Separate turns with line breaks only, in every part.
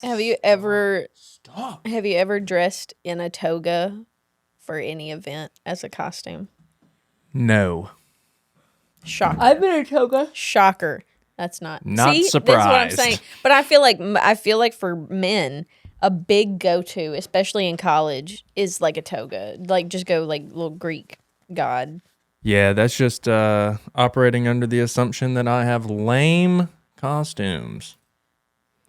Have you ever
Stop.
have you ever dressed in a toga for any event as a costume?
No.
Shocker.
I've been in a toga.
Shocker. That's not.
Not
See, that's what I'm
surprised.
saying. But I feel like for men, a big go-to, especially in college, is like a toga. Like just go like little Greek god.
Yeah, that's just operating under the assumption that I have lame costumes.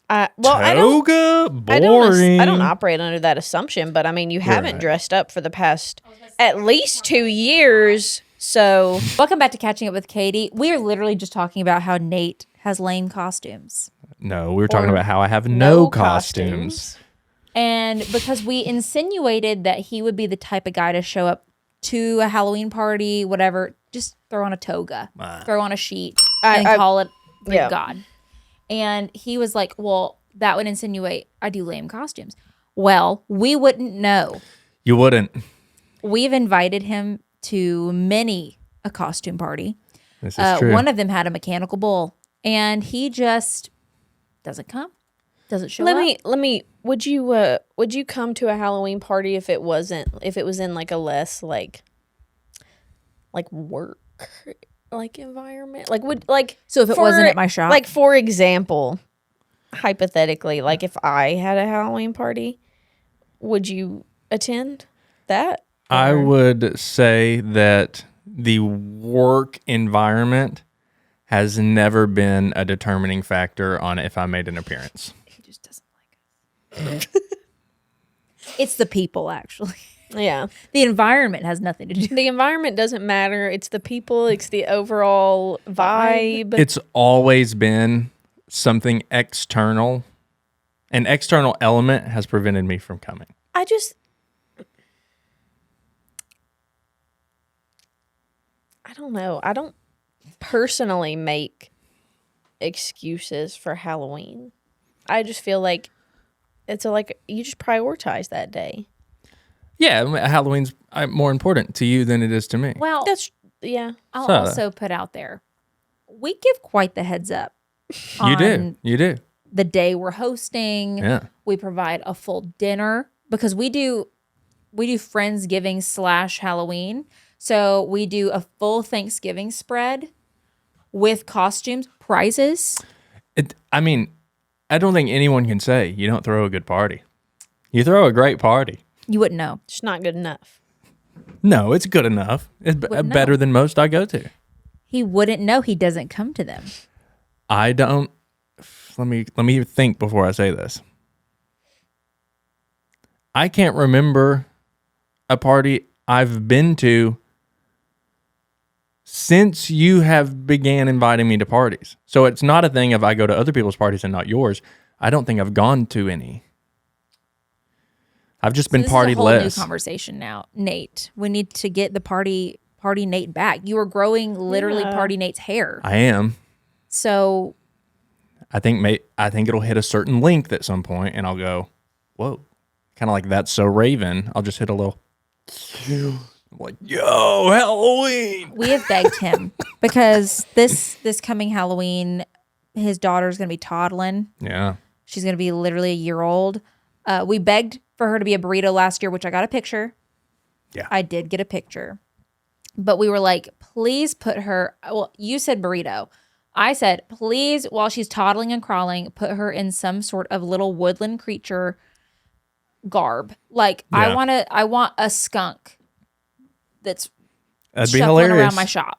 Toga? Boring.
I don't operate under that assumption, but I mean, you haven't
right.
dressed up for the past at least 2 years. So
Welcome back to Catching Up with Katie. We are literally just talking about how Nate has lame costumes.
No, we were talking
Or
about how I have no costumes.
And because we insinuated that he would be the type of guy to show up to a Halloween party, whatever, just throw on a toga, throw on a sheet, and call it Greek God. And he was like, well, that would insinuate I do lame costumes. Well, we wouldn't know.
You wouldn't.
We've invited him to many a costume party.
This is true.
One of them had a mechanical bull, and he just doesn't come, doesn't show up.
let me. Would you come to a Halloween party if it was in like a less like work like environment?
So if it wasn't at my shop?
Like for example, hypothetically, like if I had a Halloween party, would you attend that?
I would say that the work environment has never been a determining factor on if I made an appearance.
He just doesn't like us. It's the people, actually.
Yeah.
The environment has nothing to do.
The environment doesn't matter. It's the people. It's the overall vibe.
It's always been something external. An external element has prevented me from coming.
I don't know. I don't personally make excuses for Halloween. I just feel like you just prioritize that day.
Yeah, Halloween's more important to you than it is to me.
Well, I'll also put out there, we give quite the heads up.
You do.
The day we're hosting.
Yeah.
We provide a full dinner because we do Friendsgiving / Halloween. So we do a full Thanksgiving spread with costumes, prizes.
I don't think anyone can say you don't throw a good party. You throw a great party.
You wouldn't know.
It's not good enough.
No, it's good enough. It's better than most I go to.
He wouldn't know. He doesn't come to them.
I don't. Let me think before I say this. I can't remember a party I've been to since you have began inviting me to parties. So it's not a thing if I go to other people's parties and not yours. I don't think I've gone to any. I've just been partied less.
This is a whole new conversation now, Nate. We need to get the party Nate back. You are growing literally party Nate's hair.
I am.
So
I think it'll hit a certain length at some point, and I'll go, whoa, kind of like That's So Raven. I'll just hit a little, like, yo, Halloween.
We have begged him because this coming Halloween, his daughter's gonna be toddling.
Yeah,
she's gonna be literally a year old. We begged for her to be a burrito last year, which I got a picture.
Yeah,
I did get a picture, but we were like, please put her. Well, you said burrito. I said, please, while she's toddling and crawling, put her in some sort of little woodland creature garb. Like,
yeah.
I want a skunk that's
that'd be
shuffling
hilarious
around my shop.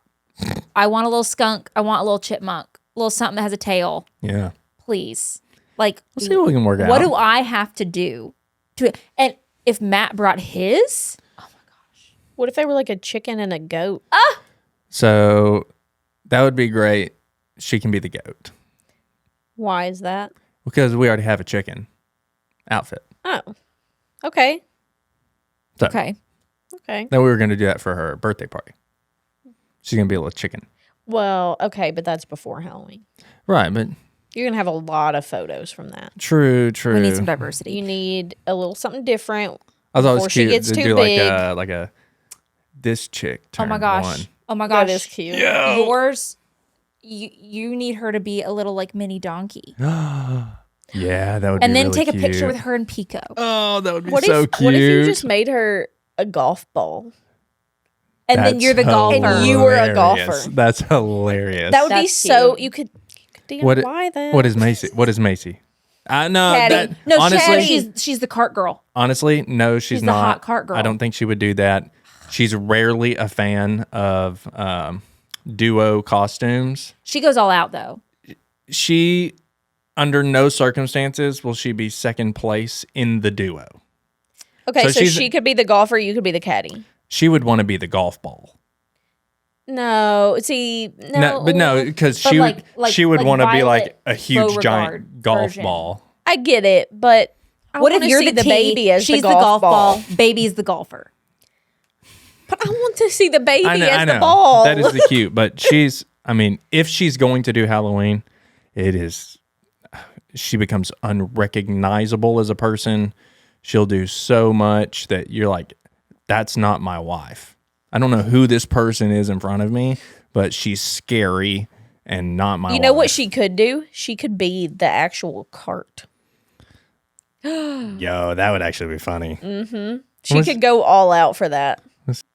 I want a little skunk. I want a little chipmunk, a little something that has a tail.
Yeah,
please. Like,
let's see what we can work out.
What do I have to do to? And if Matt brought his, oh my gosh,
what if they were like a chicken and a goat?
So that would be great. She can be the goat.
Why is that?
Because we already have a chicken outfit.
Oh, okay.
So,
okay.
Okay.
Then we were going to do that for her birthday party. She's going to be a little chicken.
Well, okay, but that's before Halloween.
Right, but
you're going to have a lot of photos from that.
True.
We need some diversity.
You need a little something different.
I was always
before
cute
she gets
to
too
do
big.
like a this chick
Oh
turned
my gosh.
one.
Oh my gosh.
That is cute.
Yeah.
Yours, you need her to be a little like mini donkey.
Yeah, that would be
And then
really
take a
cute.
picture with her and Pico.
Oh, that would be
What
so
if
cute.
what if you just made her a golf ball?
And then
That's
you're the golfer.
And you were a
hilarious.
golfer.
That's hilarious.
That would be
That's
so.
cute.
You could
What
DIY that.
What is Macy? What is Macy? I know
Caddy.
that.
No,
honestly,
she's the cart girl.
honestly, no, she's
She's the
not.
hot cart girl.
I don't think she would do that. She's rarely a fan of duo costumes.
She goes all out though.
She, under no circumstances, will she be second place in the duo.
Okay,
So
so
she's-
she could be the golfer. You could be the caddy.
She would want to be the golf ball.
No, see, no,
But no, because
But
she
like-
would. She would want to be
Violet
like a huge
Beauregard
giant golf
version.
ball.
I get it, but
What if
wanna
you're
see
the, tea,
baby as
she's
the golf ball?
baby's the golfer.
But I want to see the baby
I
as
know.
the ball.
That is the cute. But she's. I mean, if she's going to do Halloween, it is. She becomes unrecognizable as a person. She'll do so much that you're like, that's not my wife. I don't know who this person is in front of me, but she's scary and not my wife.
You know what she could do? She could be the actual cart.
Yo, that would actually be funny.
She could go all out for that.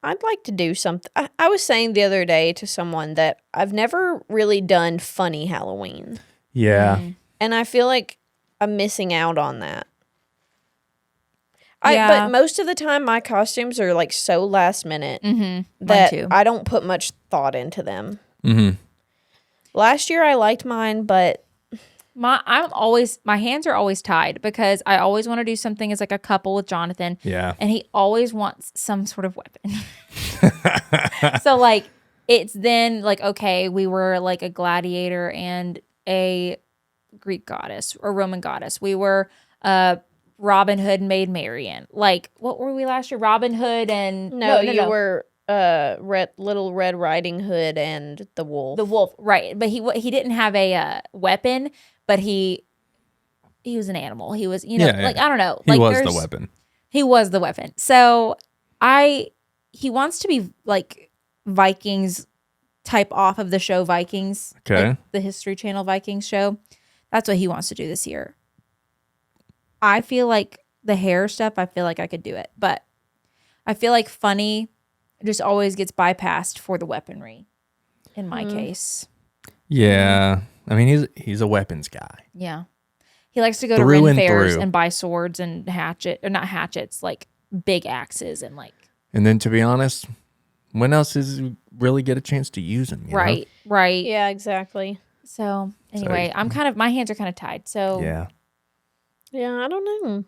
I'd like to do something. I was saying the other day to someone that I've never really done funny Halloween.
Yeah.
And I feel like I'm missing out on that.
Yeah.
But most of the time, my costumes are like so last minute
Mine
that
too.
I don't put much thought into them.
Mm-hmm.
Last year, I liked mine, but
My hands are always tied because I always want to do something as like a couple with Jonathan.
Yeah.
And he always wants some sort of weapon. So like it's then like, okay, we were like a gladiator and a Greek goddess or Roman goddess. We were Robin Hood and Maid Marian. Like what were we last year? Robin Hood and
no, you were Little Red Riding Hood and the wolf.
the wolf, right? But he didn't have a weapon, but he was an animal. He was, you know,
Yeah, yeah.
like I don't know.
He
Like,
was the
there's-
weapon.
He was the weapon. So he wants to be like Vikings type off of the show Vikings.
Okay.
Like the History Channel Vikings show. That's what he wants to do this year. I feel like the hair stuff, I feel like I could do it. But I feel like funny just always gets bypassed for the weaponry in my case.
Yeah. I mean, he's a weapons guy.
Yeah. He likes to go
Through
to
and
Ren fairs
through.
and buy swords and not hatchets, like big axes and like.
And then, to be honest, when else does he really get a chance to use them?
Right.
Yeah, exactly.
So anyway, my hands are kind of tied. So
Yeah.
Yeah, I don't know.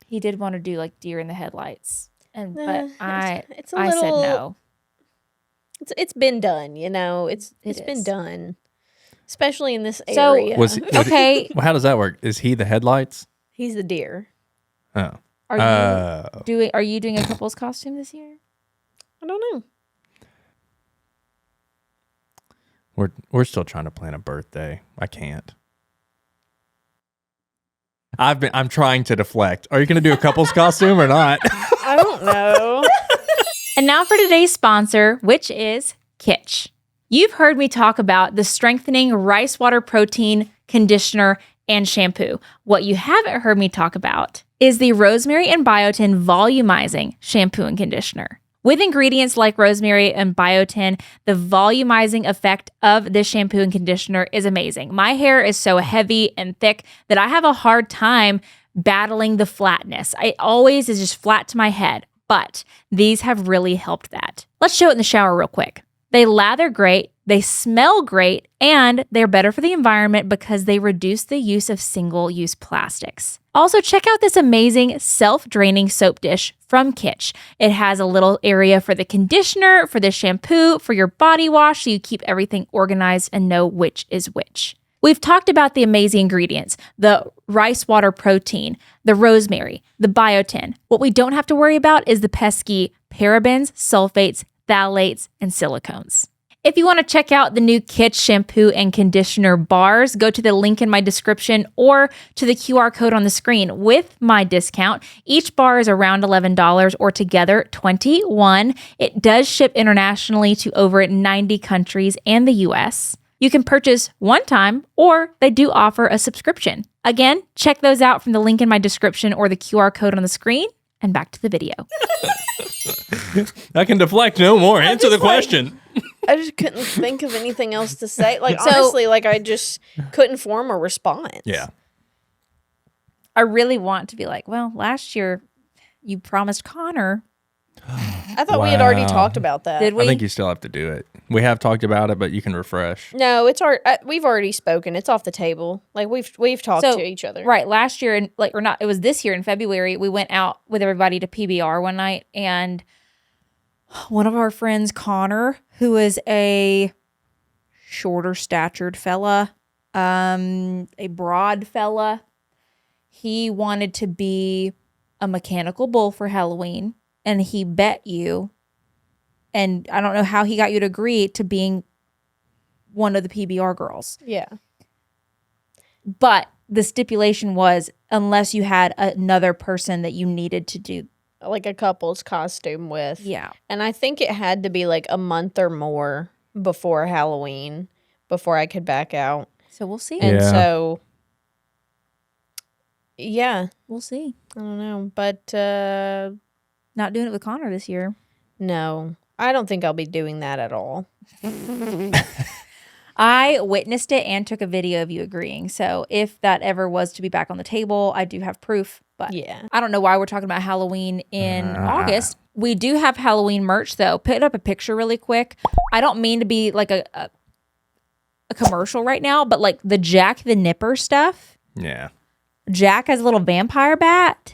he did want to do like deer in the headlights. And
Nah,
but I
it's a
I said
little-
no.
It's been done, you know. It's
It
been
is.
done, especially in this
So-
area.
Okay.
Well, how does that work? Is he the headlights?
He's the deer.
Oh.
Are you doing a couple's costume this year?
I don't know.
We're still trying to plan a birthday. I can't. I'm trying to deflect. Are you going to do a couple's costume or not?
I don't know.
And now for today's sponsor, which is Kitsch. You've heard me talk about the strengthening rice water protein conditioner and shampoo. What you haven't heard me talk about is the rosemary and biotin volumizing shampoo and conditioner. With ingredients like rosemary and biotin, the volumizing effect of this shampoo and conditioner is amazing. My hair is so heavy and thick that I have a hard time battling the flatness. It always is just flat to my head, but these have really helped that. Let's show it in the shower real quick. They lather great, they smell great, and they're better for the environment because they reduce the use of single-use plastics. Also, check out this amazing self-draining soap dish from Kitsch. It has a little area for the conditioner, for the shampoo, for your body wash, so you keep everything organized and know which is which. We've talked about the amazing ingredients, the rice water protein, the rosemary, the biotin. What we don't have to worry about is the pesky parabens, sulfates, phthalates, and silicones. If you want to check out the new Kitsch shampoo and conditioner bars, go to the link in my description or to the QR code on the screen. With my discount, each bar is around $11 or together $21. It does ship internationally to over 90 countries and the US. You can purchase one time, or they do offer a subscription. Again, check those out from the link in my description or the QR code on the screen. And back to the video.
I can deflect no more. Answer the question.
I just couldn't think of anything else to say. Honestly, I just couldn't form a response.
Yeah.
I really want to be like, well, last year you promised Connor.
I thought we had already talked about that.
Did we?
I think you still have to do it. We have talked about it, but you can refresh.
No, we've already spoken. It's off the table. We've talked to each other.
Right. Last year, it was this year in February, we went out with everybody to PBR one night, and one of our friends, Connor, who is a shorter statured fella, a broad fella, he wanted to be a mechanical bull for Halloween, and he bet you, and I don't know how he got you to agree to being one of the PBR girls.
Yeah.
But the stipulation was unless you had another person that you needed to do.
Like a couple's costume with.
Yeah.
And I think it had to be like a month or more before Halloween before I could back out.
So we'll see.
And so, yeah.
We'll see.
I don't know. But
not doing it with Connor this year.
No. I don't think I'll be doing that at all.
I witnessed it and took a video of you agreeing. So if that ever was to be back on the table, I do have proof. But
yeah.
I don't know why we're talking about Halloween in August. We do have Halloween merch, though. Put up a picture really quick. I don't mean to be like a commercial right now, but like the Jack the Nipper stuff.
Yeah.
Jack has a little vampire bat.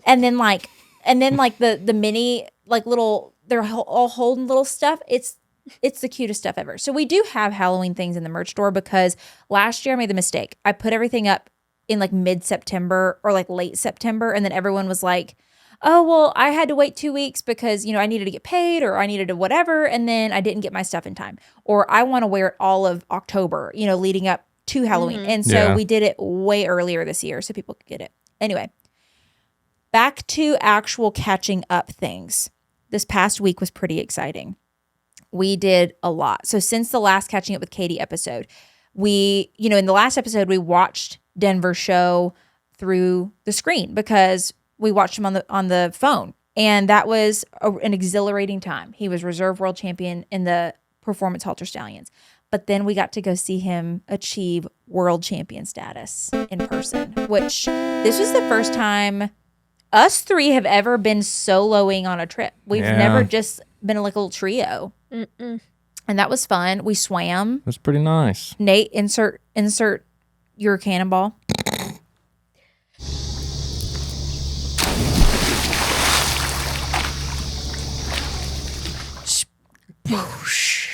And then the mini, like little, they're all holding little stuff. It's the cutest stuff ever. So we do have Halloween things in the merch store because last year I made the mistake. I put everything up in like mid-September or like late September. And then everyone was like, oh, well, I had to wait 2 weeks because, I needed to get paid or I needed to whatever. And then I didn't get my stuff in time. Or I want to wear it all of October, leading up to Halloween. And so we did it way earlier this year so people could get it. Anyway, back to actual catching up things. This past week was pretty exciting. We did a lot. So since the last Catching Up with Katie episode, we, in the last episode, we watched Denver's show through the screen because we watched him on the phone. And that was an exhilarating time. He was reserve world champion in the Performance Halter Stallions. But then we got to go see him achieve world champion status in person, which this was the first time us three have ever been soloing on a trip. We've never just been like a little trio. Mm-mm. And that was fun. We swam.
That's pretty nice.
Nate, insert your cannonball.
Splash.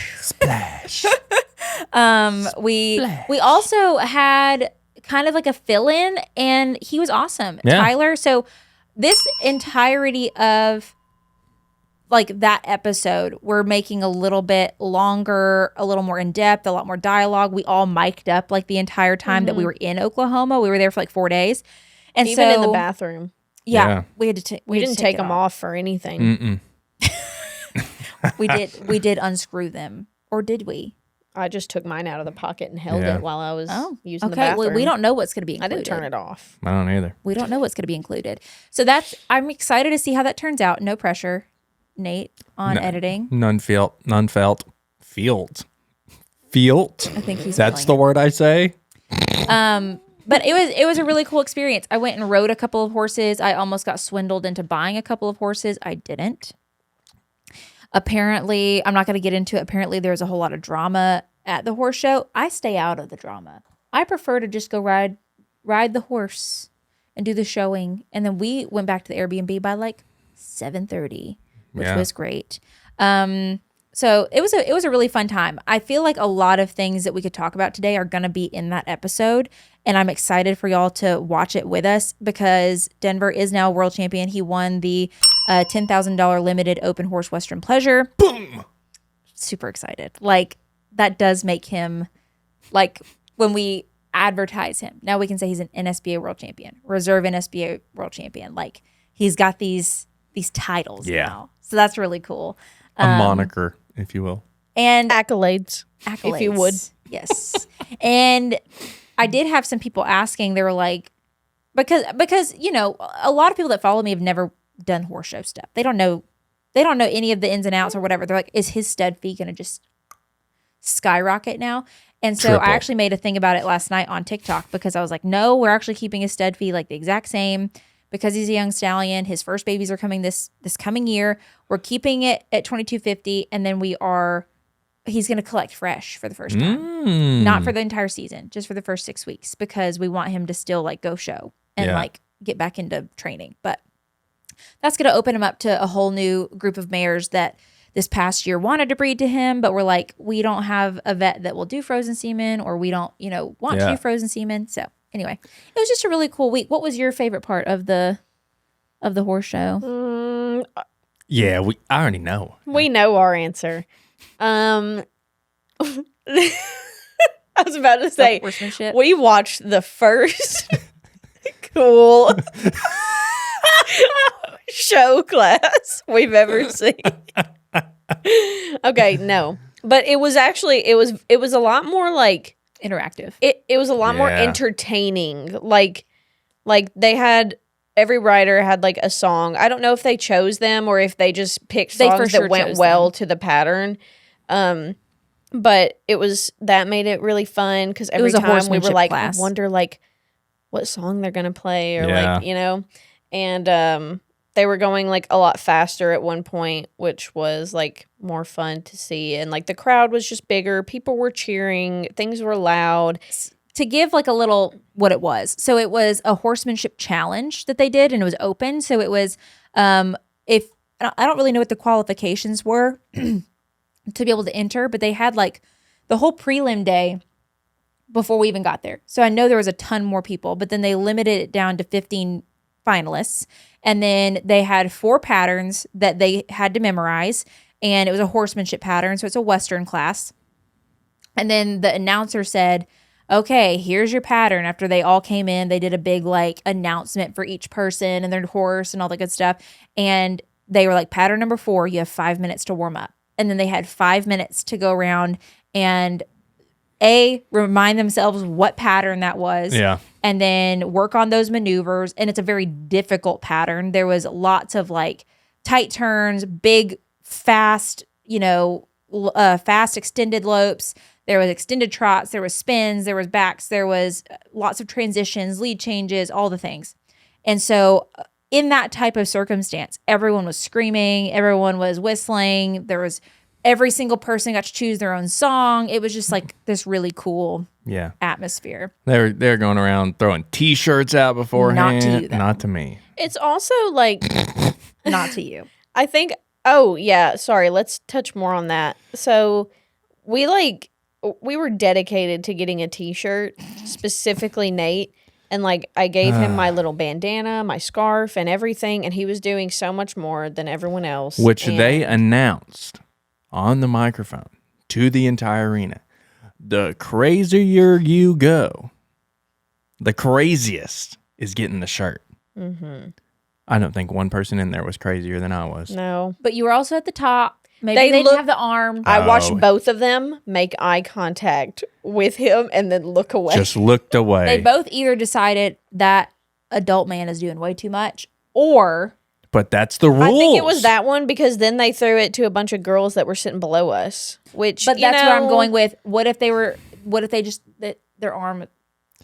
We also had kind of like a fill-in, and he was awesome.
Yeah.
Tyler. So this entirety of like that episode, we're making a little bit longer, a little more in depth, a lot more dialogue. We all mic'd up like the entire time that we were in Oklahoma. We were there for like 4 days, and
even
so
in the bathroom,
we had to.
We didn't take them off for anything.
We did unscrew them, or did we?
I just took mine out of the pocket and held it while I was using the
okay.
bathroom.
Well, we don't know what's going to be included.
I didn't turn it off.
I don't either.
We don't know what's going to be included. So I'm excited to see how that turns out. No pressure, Nate, on editing.
None felt. Field. I
think he's
That's the word I say.
But it was a really cool experience. I went and rode a couple of horses. I almost got swindled into buying a couple of horses. I didn't. Apparently, I'm not going to get into it. Apparently, there's a whole lot of drama at the horse show. I stay out of the drama. I prefer to just go ride the horse and do the showing. And then we went back to the Airbnb by like 7:30, which was great. So it was a really fun time. I feel like a lot of things that we could talk about today are going to be in that episode. And I'm excited for y'all to watch it with us because Denver is now a world champion. He won the $10,000 limited open horse Western Pleasure.
Boom!
Super excited. Like, that does make him, like, when we advertise him, now we can say he's an NSBA world champion, reserve NSBA world champion. Like, he's got these titles now. So that's really cool.
A moniker, if you will.
And
accolades, if you would.
Yes. And I did have some people asking, they were like, because, you know, a lot of people that follow me have never done horse show stuff. They don't know any of the ins and outs or whatever. They're like, is his stud fee going to just skyrocket now? And so
Triple.
I actually made a thing about it last night on TikTok because I was like, no, we're actually keeping his stud fee like the exact same because he's a young stallion. His first babies are coming this coming year. We're keeping it at $22.50, and then he's going to collect fresh for the first time. Not for the entire season, just for the first 6 weeks, because we want him to still like go show and like get back into training. But that's going to open him up to a whole new group of mares that this past year wanted to breed to him, but we're like, we don't have a vet that will do frozen semen, or we don't, want to do frozen semen. So anyway, it was just a really cool week. What was your favorite part of the horse show?
Yeah, I already know.
We know our answer. I was about to say,
Horsemanship.
we watched the first cool show class we've ever seen. Okay, no. But it was actually, it was a lot more like
interactive.
It was a lot more entertaining. Like they had, every rider had like a song. I don't know if they chose them or if they just picked songs that went well to the pattern. But that made it really fun because every time we were like, I wonder like what song they're gonna play or like, and they were going like a lot faster at one point, which was like more fun to see. And like the crowd was just bigger. People were cheering. Things were loud.
To give like a little what it was. So it was a horsemanship challenge that they did, and it was open. So it was, if I don't really know what the qualifications were to be able to enter, but they had like the whole prelim day before we even got there. So I know there was a ton more people, but then they limited it down to 15 finalists. And then they had 4 patterns that they had to memorize, and it was a horsemanship pattern. So it's a Western class. And then the announcer said, okay, here's your pattern. After they all came in, they did a big like announcement for each person and their horse and all that good stuff. And they were like, pattern number 4, you have 5 minutes to warm up. And then they had 5 minutes to go around and remind themselves what pattern that was. Yeah. And then work on those maneuvers. And it's a very difficult pattern. There was lots of like tight turns, big, fast, fast extended lopes. There was extended trots, there was spins, there was backs, there was lots of transitions, lead changes, all the things. And so in that type of circumstance, everyone was screaming, everyone was whistling. There was every single person got to choose their own song. It was just like this really cool atmosphere.
They're going around throwing T-shirts out beforehand.
Not to you, though.
Not to me.
It's also like
not to you.
I think. Oh yeah, sorry. Let's touch more on that. So we were dedicated to getting a T-shirt, specifically Nate. And like I gave him my little bandana, my scarf, and everything, and he was doing so much more than everyone else.
Which they announced on the microphone to the entire arena. The crazier you go, the craziest is getting the shirt. Mm-hmm. I don't think one person in there was crazier than I was.
No.
But you were also at the top. Maybe they didn't have the arm.
I watched both of them make eye contact with him and then look away.
Just looked away.
They both either decided that adult man is doing way too much, or...
But that's the rules.
I think it was that one because then they threw it to a bunch of girls that were sitting below us. Which,
but that's where I'm going with. What if they just their arm?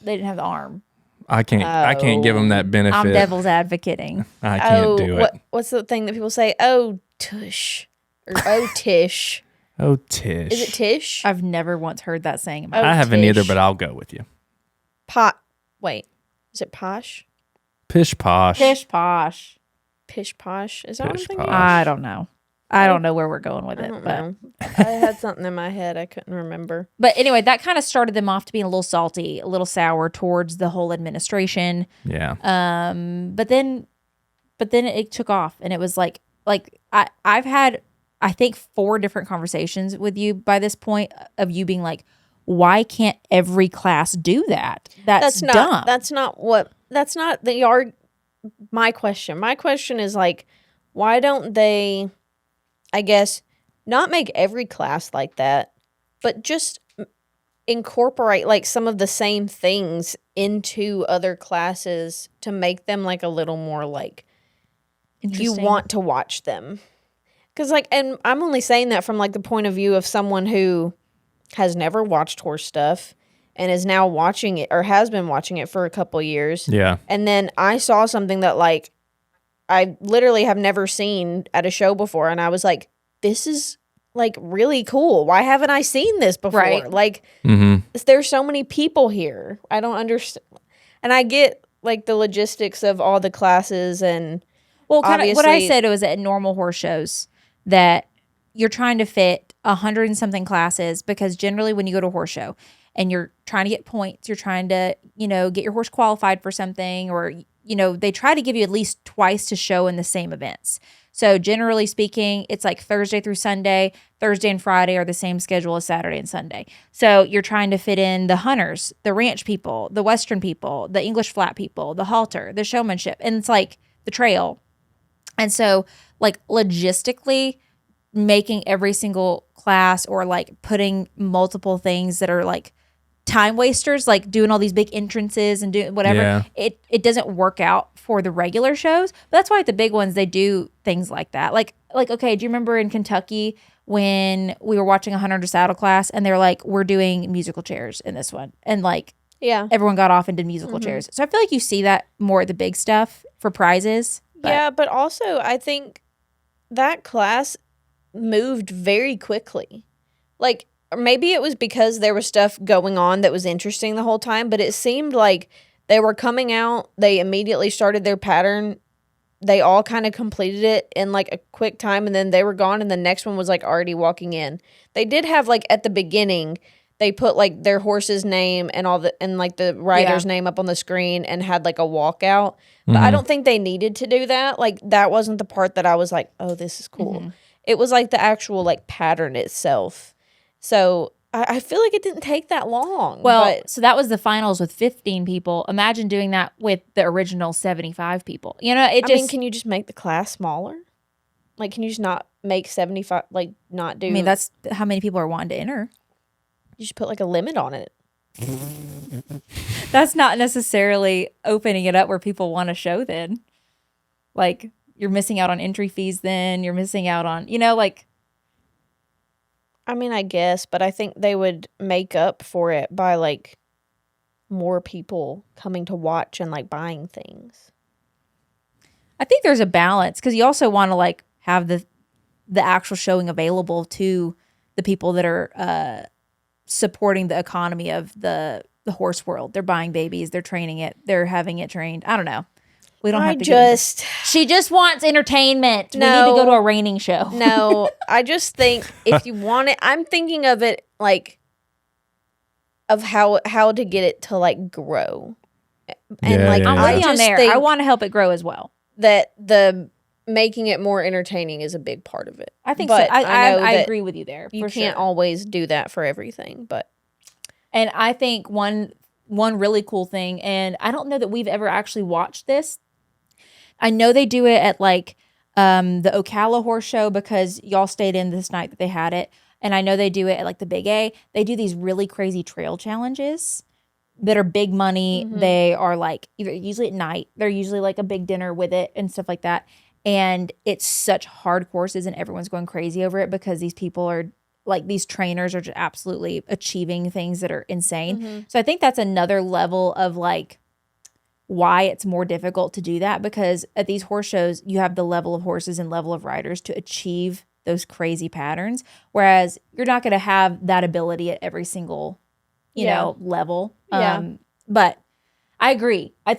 They didn't have the arm.
I can't give them that benefit.
I'm devil's advocating.
I can't do it.
What's the thing that people say? Oh, tush. Or oh, tish.
Oh, tish.
Is it tish?
I've never once heard that saying.
I haven't either, but I'll go with you.
Wait. Is it posh?
Pish posh.
Pish posh.
Pish posh. Is that what I'm thinking?
I don't know. I don't know where we're going with it.
But I had something in my head. I couldn't remember.
But anyway, that kind of started them off to being a little salty, a little sour towards the whole administration.
Yeah.
But then it took off, and it was like I've had, I think, 4 different conversations with you by this point of you being like, why can't every class do that? That's dumb.
That's not the yard. My question. My question is like, why don't they, I guess, not make every class like that, but just incorporate like some of the same things into other classes to make them like a little more like you want to watch them. Because like, and I'm only saying that from like the point of view of someone who has never watched horse stuff and is now watching it or has been watching it for a couple years.
Yeah.
And then I saw something that like I literally have never seen at a show before, and I was like, this is like really cool. Why haven't I seen this before?
Right.
Like, there's so many people here. I don't understand. And I get like the logistics of all the classes and
kind of what I said was at normal horse shows that you're trying to fit 100 and something classes, because generally when you go to a horse show and you're trying to get points, you're trying to, get your horse qualified for something, or, they try to give you at least twice to show in the same events. So generally speaking, it's like Thursday through Sunday. Thursday and Friday are the same schedule as Saturday and Sunday. So you're trying to fit in the hunters, the ranch people, the Western people, the English flat people, the halter, the showmanship, and it's like the trail. And so like logistically making every single class, or like putting multiple things that are like time wasters, like doing all these big entrances and doing whatever, it doesn't work out for the regular shows. But that's why at the big ones they do things like that. Like okay, do you remember in Kentucky when we were watching a hunter to saddle class and they're like, we're doing musical chairs in this one, and like everyone got off and did musical chairs. So I feel like you see that more at the big stuff for prizes.
But also I think that class moved very quickly. Like, or maybe it was because there was stuff going on that was interesting the whole time, but it seemed like they were coming out, they immediately started their pattern, they all kind of completed it in like a quick time, and then they were gone, and the next one was like already walking in. They did have like at the beginning, they put like their horse's name and all the, and like the rider's name up on the screen and had like a walkout. But I don't think they needed to do that. Like, that wasn't the part that I was like, oh, this is cool. It was like the actual like pattern itself. So I feel like it didn't take that long.
Well, so that was the finals with 15 people. Imagine doing that with the original 75 people. I mean,
can you just make the class smaller? Like, can you just not make 75, like not do?
I mean, that's how many people are wanting to enter.
You should put like a limit on it.
That's not necessarily opening it up where people want to show then. Like, you're missing out on entry fees then. You're missing out on, like.
I mean, I guess, but I think they would make up for it by like more people coming to watch and like buying things.
I think there's a balance, because you also want to like have the actual showing available to the people that are supporting the economy of the horse world. They're buying babies, they're training it, they're having it trained. I don't know. We don't have to she just wants entertainment. No, we need to go to a reining show.
No, I just think if you want it, I'm thinking of it like of how to get it to like grow. And
I'm with you on there. I want to help it grow as well.
That the making it more entertaining is a big part of it.
I think so. I agree with you there.
You can't always do that for everything, but
and I think one really cool thing, and I don't know that we've ever actually watched this. I know they do it at like the Ocala horse show, because y'all stayed in this night that they had it. And I know they do it at like the Big A. They do these really crazy trail challenges that are big money. They are like usually at night. They're usually like a big dinner with it and stuff like that. And it's such hard courses, and everyone's going crazy over it because these people are like, these trainers are just absolutely achieving things that are insane. So I think that's another level of like why it's more difficult to do that, because at these horse shows, you have the level of horses and level of riders to achieve those crazy patterns. Whereas you're not going to have that ability at every single, level. But I agree. I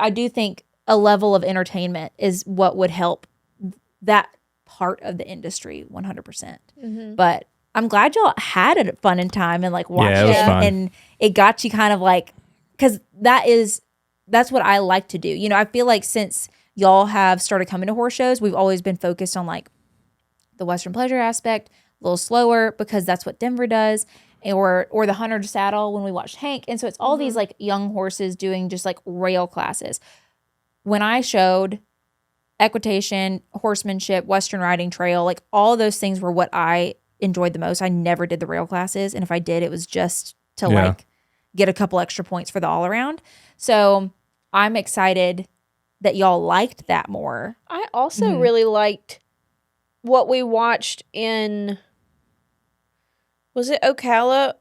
do think a level of entertainment is what would help that part of the industry 100%. But I'm glad y'all had a fun and time and like watched it and it got you kind of like, because that's what I like to do. I feel like since y'all have started coming to horse shows, we've always been focused on like the Western pleasure aspect, a little slower, because that's what Denver does, or the hunter to saddle when we watched Hank. And so it's all these like young horses doing just like rail classes. When I showed, equitation, horsemanship, Western riding trail, like all those things were what I enjoyed the most. I never did the rail classes. And if I did, it was just to like get a couple extra points for the all around. So I'm excited that y'all liked that more.
I also really liked what we watched in, was it Ocala,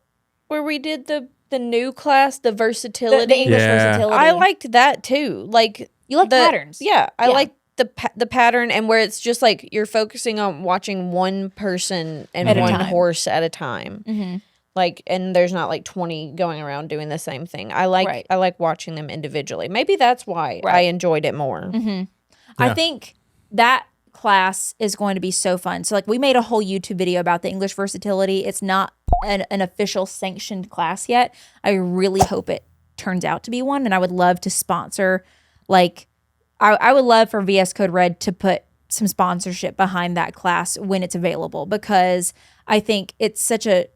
where we did the new class, the versatility?
The English versatility.
I liked that too. Like,
you like patterns.
Yeah, I like the pattern, and where it's just like you're focusing on watching one person and one horse at a time. Like, and there's not like 20 going around doing the same thing. I like watching them individually. Maybe that's why I enjoyed it more.
I think that class is going to be so fun. So like we made a whole YouTube video about the English versatility. It's not an official sanctioned class yet. I really hope it turns out to be one, and I would love to sponsor, like I would love for VS Code Red to put some sponsorship behind that class when it's available, because I think it's such a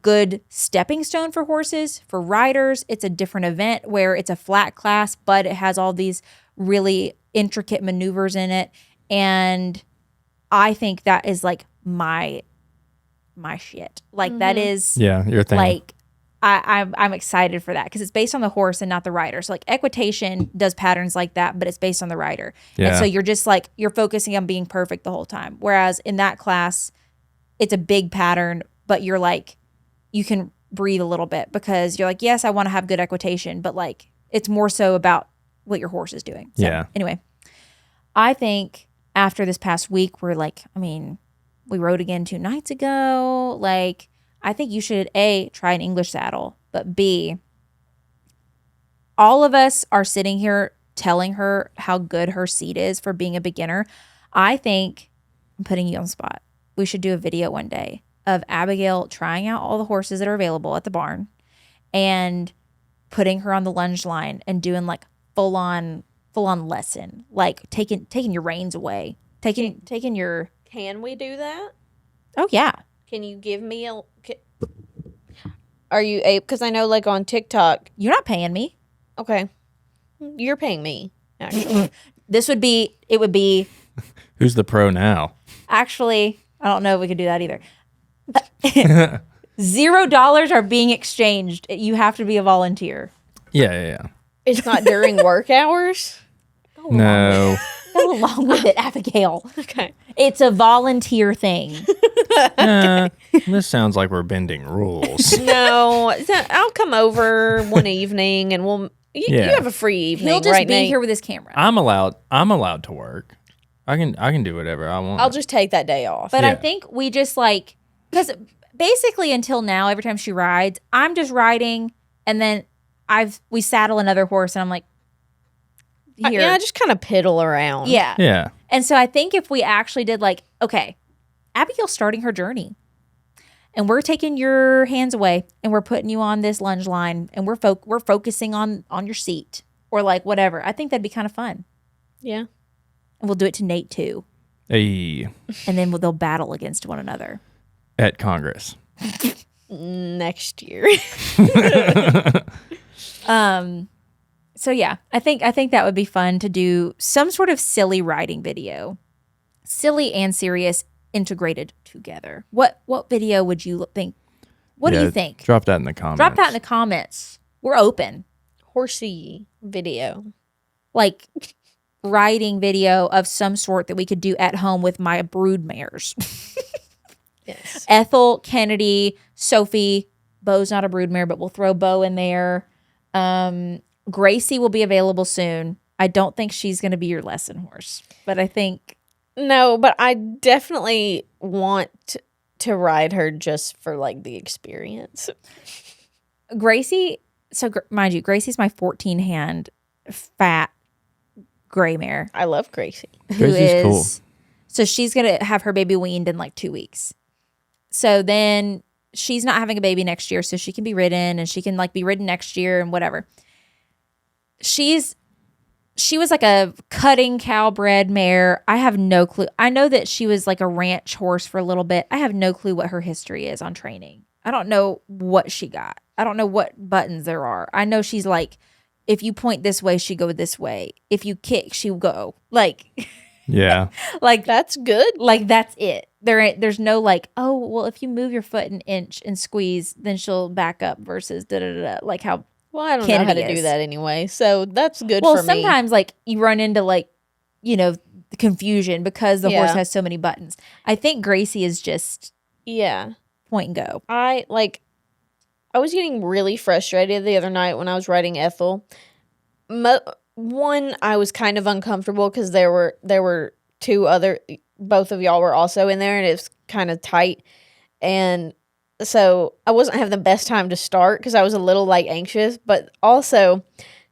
good stepping stone for horses, for riders. It's a different event where it's a flat class, but it has all these really intricate maneuvers in it. And I think that is like my shit. Like that is
your thing.
Like I'm excited for that because it's based on the horse and not the rider. So like equitation does patterns like that, but it's based on the rider. And so you're just like, you're focusing on being perfect the whole time. Whereas in that class, it's a big pattern, but you're like, you can breathe a little bit because you're like, yes, I want to have good equitation, but like it's more so about what your horse is doing. So anyway, I think after this past week, we're like, I mean, we rode again 2 nights ago. Like, I think you should A, try an English saddle, but B, all of us are sitting here telling her how good her seat is for being a beginner. I think, I'm putting you on the spot, we should do a video one day of Abigail trying out all the horses that are available at the barn and putting her on the lunge line and doing like full on lesson, like taking your reins away, taking your.
Can we do that?
Oh yeah.
Can you give me are you able? Because I know like on TikTok,
you're not paying me.
Okay, you're paying me. Actually,
it would be.
Who's the pro now?
Actually, I don't know if we could do that either. $0 are being exchanged. You have to be a volunteer.
Yeah.
It's not during work hours?
No.
Go along with it, Abigail.
Okay.
It's a volunteer thing.
This sounds like we're bending rules.
No. I'll come over one evening and you have a free evening.
He'll just
right,
be
Nate?
here with his camera.
I'm allowed to work. I can do whatever I want.
I'll just take that day off.
But I think we just like, because basically until now, every time she rides, I'm just riding, and then we saddle another horse, and I'm like, here.
I just kind of piddle around.
Yeah. And so I think if we actually did like, okay, Abigail's starting her journey, and we're taking your hands away, and we're putting you on this lunge line, and we're focusing on your seat or like whatever. I think that'd be kind of fun.
Yeah.
And we'll do it to Nate too.
Hey.
And then they'll battle against one another.
At Congress.
Next year.
So yeah, I think that would be fun to do some sort of silly riding video. Silly and serious integrated together. What video would you think? What do you think?
Drop that in the comments.
Drop that in the comments. We're open.
Horsey video.
Like riding video of some sort that we could do at home with my brood mares.
Yes.
Ethel, Kennedy, Sophie. Bo's not a brood mare, but we'll throw Bo in there. Gracie will be available soon. I don't think she's going to be your lesson horse, but I think.
No, but I definitely want to ride her just for like the experience.
Gracie, so mind you, Gracie's my 14-hand fat gray mare.
I love Gracie.
Gracie's cool.
So she's going to have her baby weaned in like 2 weeks. So then she's not having a baby next year, so she can be ridden, and she can like be ridden next year and whatever. She was like a cutting cow bred mare. I have no clue. I know that she was like a ranch horse for a little bit. I have no clue what her history is on training. I don't know what she got. I don't know what buttons there are. I know she's like, if you point this way, she go this way. If you kick, she'll go. Like,
Yeah.
Like
That's good.
like that's it. There's no like, oh well, if you move your foot an inch and squeeze, then she'll back up versus da da da. Like how
Well, I don't know how
Kennedy
to do
is.
that anyway, so that's good
well
for me.
sometimes like you run into like confusion because the horse
Yeah.
has so many buttons. I think Gracie is just
Yeah.
point and go.
I was getting really frustrated the other night when I was riding Ethel. One, I was kind of uncomfortable because there were two other, both of y'all were also in there, and it was kind of tight, and so I wasn't having the best time to start because I was a little like anxious. But also,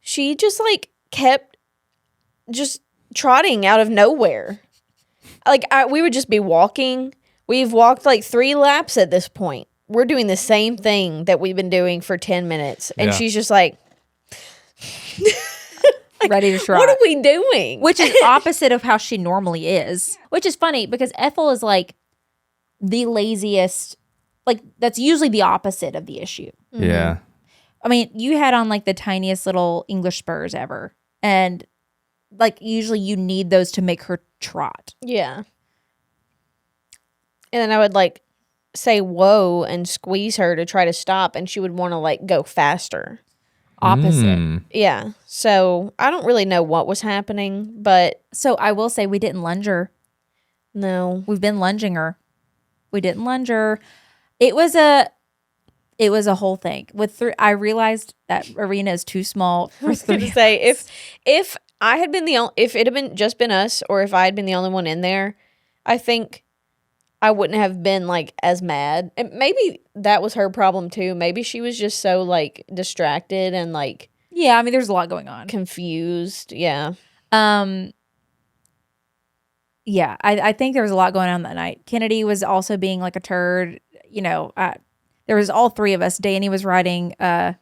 she just like kept just trotting out of nowhere. Like we would just be walking. We've walked like 3 laps at this point. We're doing the same thing that we've been doing for 10 minutes. And
Yeah.
she's just like,
Ready to trot.
what are we doing?
Which is opposite of how she normally is. Which is funny because Ethel is like the laziest. Like that's usually the opposite of the issue.
Yeah.
I mean, you had on like the tiniest little English spurs ever. And like usually you need those to make her trot.
Yeah. And then I would like say whoa and squeeze her to try to stop, and she would want to like go faster.
Opposite.
Mm.
Yeah. So I don't really know what was happening, but
So I will say we didn't lunge her.
no.
We've been lunging her. We didn't lunge her. It was a whole thing. I realized that arena is too small
I
for
was going
3.
to say if I had been if it had been just been us, or if I had been the only one in there, I think I wouldn't have been like as mad. And maybe that was her problem too. Maybe she was just so like distracted and like
Yeah, I mean there's a lot going on.
confused. Yeah.
Yeah, I think there was a lot going on that night. Kennedy was also being like a turd. There was all 3 of us. Danny was riding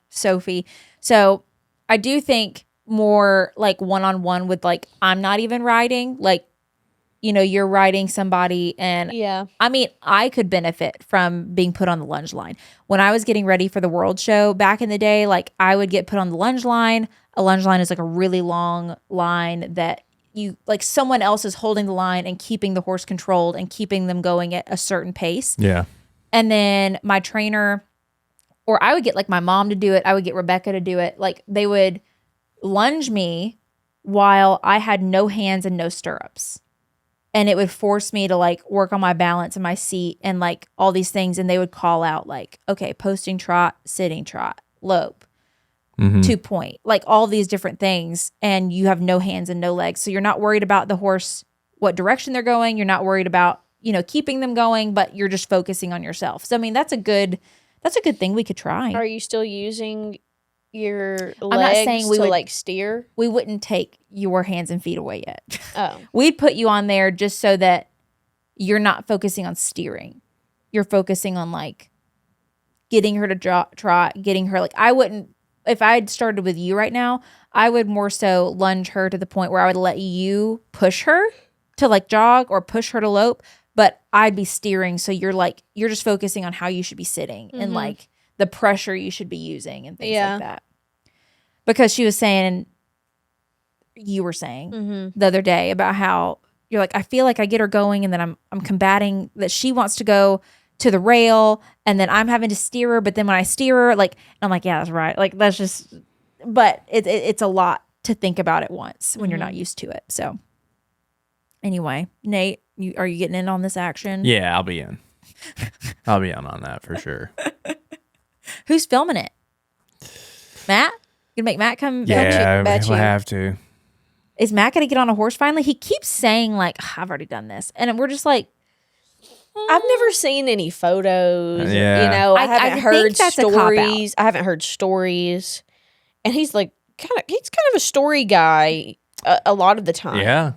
Sophie. So I do think more like one-on-one with like, I'm not even riding. Like, you're riding somebody and
Yeah.
I mean, I could benefit from being put on the lunge line. When I was getting ready for the World Show back in the day, like I would get put on the lunge line. A lunge line is like a really long line that someone else is holding the line and keeping the horse controlled and keeping them going at a certain pace.
Yeah.
And then my trainer, or I would get like my mom to do it. I would get Rebecca to do it. Like they would lunge me while I had no hands and no stirrups. And it would force me to like work on my balance in my seat and like all these things. And they would call out like, okay, posting trot, sitting trot, lope, 2 point, like all these different things. And you have no hands and no legs. So you're not worried about the horse, what direction they're going. You're not worried about, keeping them going, but you're just focusing on yourself. So, I mean, that's a good thing we could try.
Are you still using your legs
not saying we
to
would-
like steer?
We wouldn't take your hands and feet away yet.
Oh.
We'd put you on there just so that you're not focusing on steering. You're focusing on like getting her to trot, getting her like, I wouldn't, if I had started with you right now, I would more so lunge her to the point where I would let you push her to like jog or push her to lope, but I'd be steering. So you're just focusing on how you should be sitting and like the pressure you should be using and things like that. Because she was saying, you were saying the other day about how you're like, I feel like I get her going and then I'm combating that she wants to go to the rail and then I'm having to steer her. But then when I steer her, like, I'm like, yeah, that's right. Like, that's just, but it's a lot to think about at once when you're not used to it. So anyway, Nate, are you getting in on this action?
Yeah, I'll be in. I'll be in on that for sure.
Who's filming it? Matt? You gonna make Matt come?
Yeah,
bet
we'll
you.
have to.
Is Matt gonna get on a horse finally? He keeps saying like, I've already done this, and we're just like,
I've never seen any photos.
Yeah.
I
I
haven't
think
heard
that's a cop-out.
stories. I haven't heard stories. And he's like he's kind of a story guy a lot of the time.
Yeah.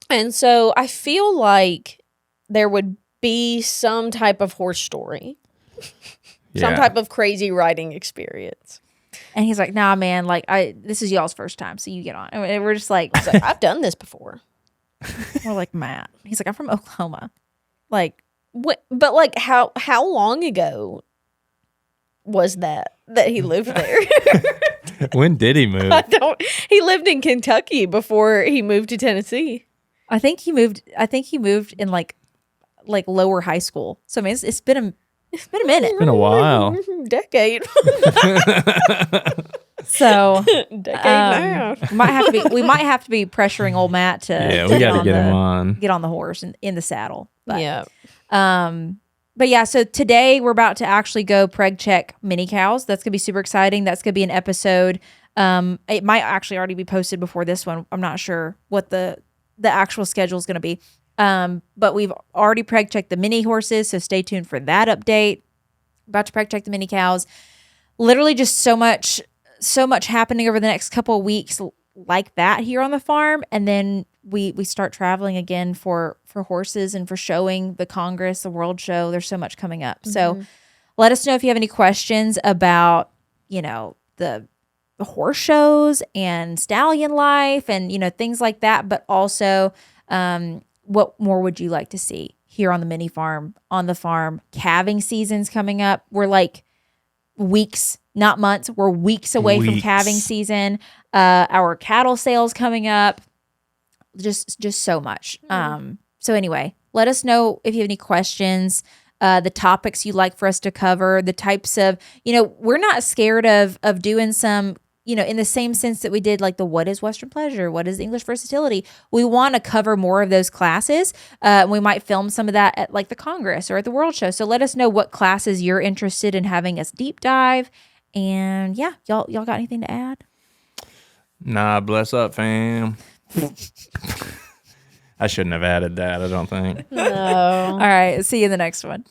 And so I feel like there would be some type of horse story. Some
Yeah.
type of crazy riding experience.
and he's like, nah, man, like this is y'all's first time, so you get on. And we're just like,
So I've done this before.
we're like, Matt. He's like, I'm from Oklahoma. Like,
But like how long ago was that he lived there?
When did he move?
He lived in Kentucky before he moved to Tennessee.
I think he moved in like lower high school. So I mean, it's been a minute.
It's been a while.
Decade.
So
Decade now.
we might have to be pressuring old Matt to
we got to get him on.
Get on the horse and in the saddle. But,
Yeah.
But yeah, so today we're about to actually go preg check mini cows. That's gonna be super exciting. That's gonna be an episode. It might actually already be posted before this one. I'm not sure what the actual schedule is gonna be. But we've already preg checked the mini horses, so stay tuned for that update. About to preg check the mini cows. Literally just so much happening over the next couple of weeks like that here on the farm, and then we start traveling again for horses and for showing the Congress, the World Show. There's so much coming up. So let us know if you have any questions about, the horse shows and stallion life and, things like that. But also, what more would you like to see here on the mini farm, on the farm? Calving season's coming up. We're like weeks, not months. We're weeks away from calving season. Our cattle sales coming up. Just so much. So anyway, let us know if you have any questions, the topics you'd like for us to cover, the types of, we're not scared of doing some, in the same sense that we did like the what is Western pleasure, what is English versatility. We want to cover more of those classes. We might film some of that at like the Congress or at the World Show. So let us know what classes you're interested in having us deep dive. And yeah, y'all got anything to add?
Nah, bless up, fam. I shouldn't have added that, I don't think.
No.
All right. See you in the next one.